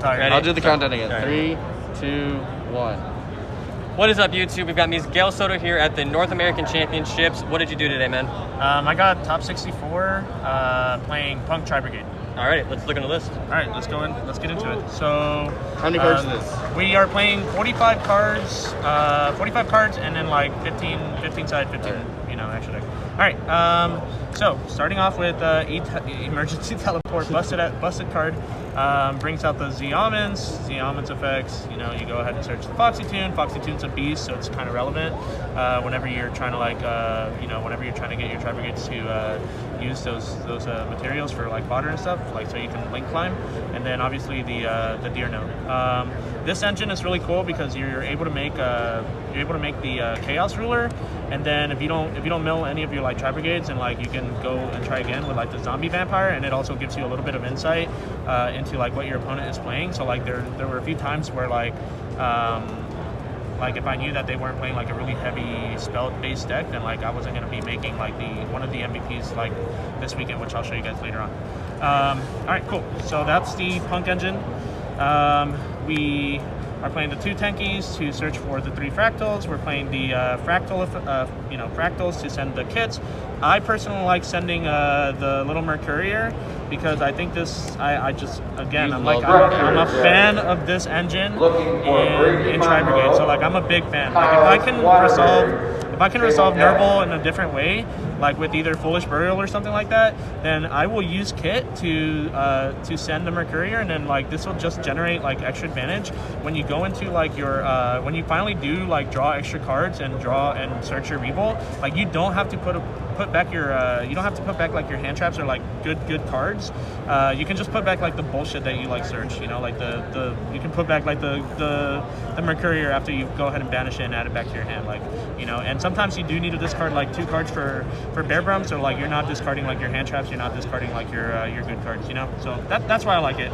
tired. Ready? I'll do the countdown again. Right. 3, 2, 1. What is up, YouTube? We've got Miguel Soto here at the North American Championships. What did you do today, man? I got top 64 playing P.U.N.K Tri-Brigade. All right, let's look on the list. All right, let's go in. Let's get into it. So, How many cards is this? We are playing 45 cards, and then like 15 side, 15, extra deck. All right. So starting off with emergency teleport, busted card. Brings out the Z almonds effects. You go ahead and search the Foxy Tune. Foxy Tune's a beast, so it's kind of relevant whenever you're trying to whenever you're trying to get your Tri-Brigades to use those materials for like fodder and stuff, like so you can link climb. And then obviously the deer note. This engine is really cool because you're able to make the Chaos Ruler, and then if you don't mill any of your like Tri-Brigades, and like you can go and try again with like the Zombie Vampire, and it also gives you a little bit of insight into like what your opponent is playing. So like there were a few times where like if I knew that they weren't playing like a really heavy spell-based deck, then like I wasn't gonna be making like one of the MVPs like this weekend, which I'll show you guys later on. All right, cool. So that's the P.U.N.K engine. We are playing the 2 tankies to search for the 3 fractals. We're playing the fractals to send the kits. I personally like sending the little Mercurier because I think this. I'm a fan of this engine in Tri-Brigade. So like I'm a big fan. Like if I can resolve Nerval in a different way, like with either Foolish Burial or something like that, then I will use Kit to send the Mercurier, and then like this will just generate like extra advantage when you go into like your when you finally do like draw extra cards and draw and search your Revolt. Like you don't have to put back your like your hand traps or like good cards. You can just put back like the bullshit that you like search. Like you can put back like the Mercurier after you go ahead and banish it and add it back to your hand. Like and sometimes you do need to discard like 2 cards for Bear Brum, so like you're not discarding like your hand traps, you're not discarding like your good cards, So that's why I like it.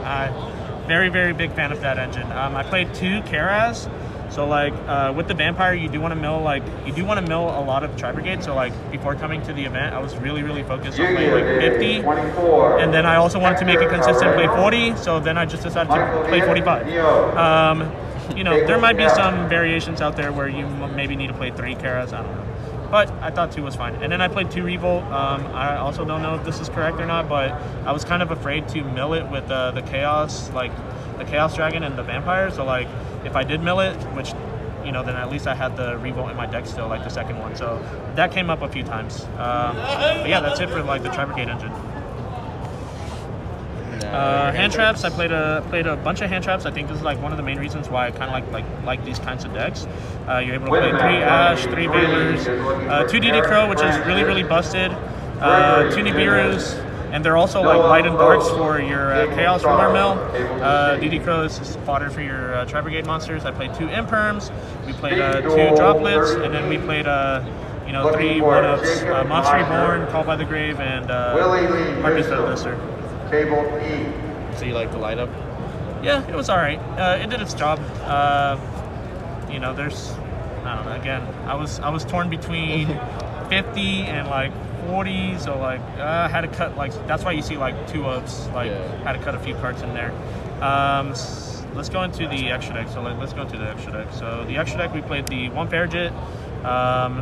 Very, very big fan of that engine. I played 2 Karaz, so like with the Vampire, you do want to mill a lot of Tri-Brigade. So like before coming to the event, I was really focused on playing like 50, and then I also wanted to make it consistent, play 40. So then I just decided to play 45. There might be some variations out there where you maybe need to play 3 Karaz. I don't know. But I thought 2 was fine. And then I played 2 Revolt. I also don't know if this is correct or not, but I was kind of afraid to mill it with the Chaos, like the Chaos Dragon and the Vampire. So like if I did mill it, which then at least I had the Revolt in my deck still, like the second one. So that came up a few times. But yeah, that's it for like the Tri-Brigade engine. Hand traps. I played a bunch of hand traps. I think this is like one of the main reasons why I kind of like these kinds of decks. You're able to play 3 Ash, 3 Veilers, 2 DD Crow, which is really busted, 2 Nibiru's, and they're also like light and darks for your Chaos Ruler mill. DD Crow is fodder for your Tri-Brigade monsters. I played 2 Imperms. We played 2 Droplets, and then we played 3 1-ups, Monster Reborn, Called by the Grave, and Harpy's Feather. Table E. So you like the light up? Yeah, it was all right. It did its job. There's, I don't know. Again, I was torn between 50 and like 40. So like, I had to cut like. That's why you see like 2 ups. Like, had to cut a few cards in there. Let's go into the extra deck. So let's go into the extra deck. So the extra deck, we played the 1 Farigit.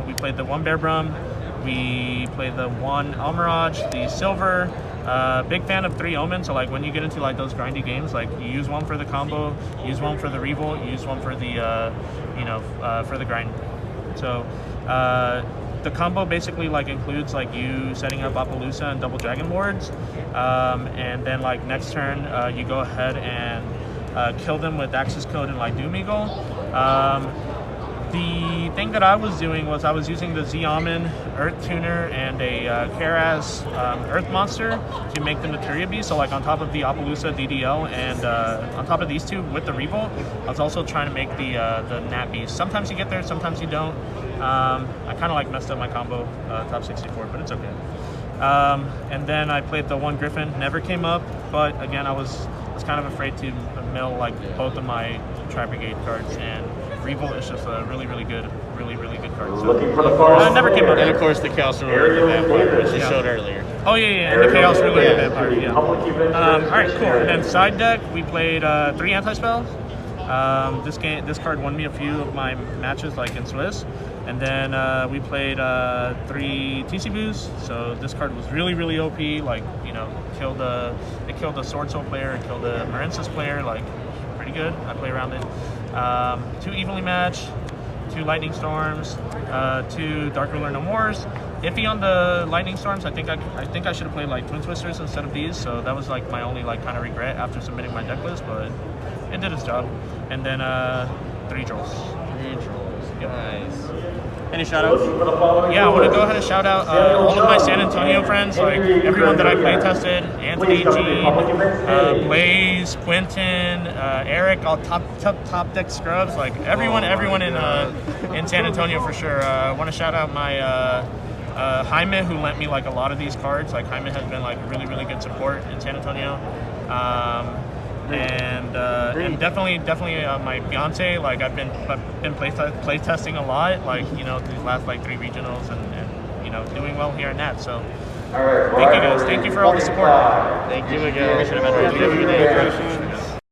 We played the 1 Bear Brum. We played the 1 Almirage, the Silver. Big fan of 3 Omens, so like when you get into like those grindy games, like you use 1 for the combo, use 1 for the Revolt, use 1 for the for the grind. So the combo basically like includes like you setting up Appaloosa and double Dragon Wards, and then like next turn you go ahead and kill them with Axis Code and like Doom Eagle. The thing that I was doing was I was using the Z-Almond, Earth Tuner, and a Karaz Earth Monster to make the Materia Beast. So like on top of the Appaloosa DDL and on top of these 2 with the Revolt, I was also trying to make the Nat Beast. Sometimes you get there, sometimes you don't. I kind of like messed up my combo top 64, but it's okay. And then I played the 1 Griffin, never came up, but again I was kind of afraid to mill like both of my Tri-Brigade cards, and Revolt is just a really good card. So, Looking for the never came up. And of course the Chaos Ruler, which you showed earlier. Oh yeah, and the Chaos Ruler Vampire, yeah. Alright, cool. And then side deck, we played 3 anti-spells. This card won me a few of my matches, like in Swiss. And then we played 3 TCBs. So this card was really OP. Like, you know, it killed the Sword Soul player, it killed the Marensis player. Like, pretty good. I play around it. 2 evenly matched, 2 Lightning Storms, 2 Dark Ruler No Mores. Iffy on the Lightning Storms. I think I should have played like Twin Twisters instead of these. So that was like my only like kind of regret after submitting my deck list, but it did its job. And then 3 Trolls. 3 Trolls. Yep. Nice. Any shout-outs? Yeah, I want to go ahead and shout out all of my San Antonio friends, like everyone that I play tested, Anthony, Gene, Blaze, Quentin, Eric, all top deck scrubs, like everyone in San Antonio for sure. I want to shout out my Jaime, who lent me like a lot of these cards. Like Jaime has been like really good support in San Antonio. And definitely my fiance. Like I've been play testing a lot. Like, you know, these last like 3 regionals and you know, doing well here in that. So thank you guys. Thank you for all the support. Thank you, Miguel. Appreciate it, man. Thank you.